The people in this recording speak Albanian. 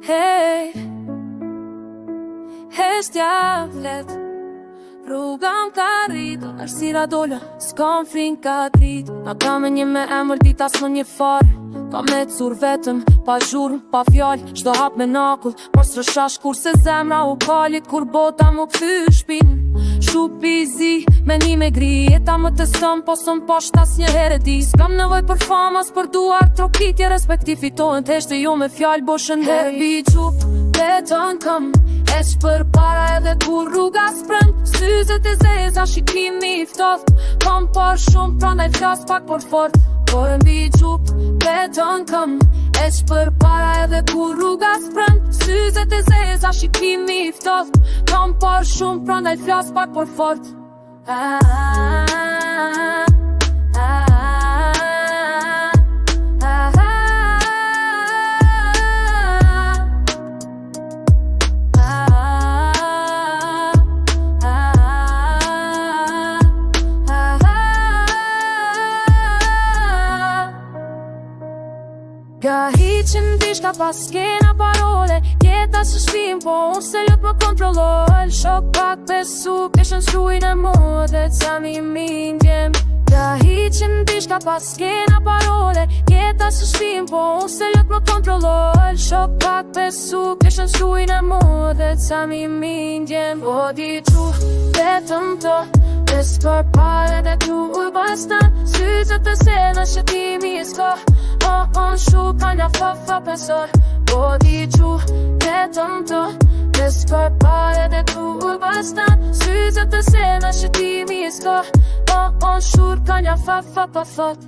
Hey, heshtja vlet, rruga m'ka rrit, arsira dolla, s'kam frin ka drit. Na kam e një me emër dita s'në një farë, ka me cur vetëm, pa zhurm, pa fjall, çdo hap me nakull, mos rëshash kur se zemra u kalit, kur bota mu kthy shpin. Shupi zi, me një me gri, jeta më të sëm, po sëm posht as një herë di. S'kam nevoj për famas, për duar trokitje, respekti fitohen t'eshte jo me fjall boshën herë. Herbi qup, beton këm, eq për para edhe kur rruga sprën. Syzet e zeza, shikimi i ftoft, kam par shumë, prandaj flas pak por fort. Herbi qup, beton këm, eq për para edhe kur rruga sprën. Syzet e zeza, shikimi i ftoft, kam par shumë, prandaj flas pak por fort. Ka hiqin dishka pas kena parole, jeta së shpim, po unë se ljot më kontrolloj. Shok pak besu, keshën shruin e mode, ca mi mindjem. Ka hiqin dishka pas kena parole, jeta së shpim, po unë se ljot më kontrolloj. Shok pak besu, keshën shruin e mode, ca mi mindjem. Po di qu, vetëm të, des për pare dhe tu u bastan. Syzet e sena shëtimi i s'ka, on shu kanja fa pesor. Po di qu, vetëm të, des për pare dhe tu u bastan. Syzet e sena shëtimi i s'ka, on shu kanja fa pa thot.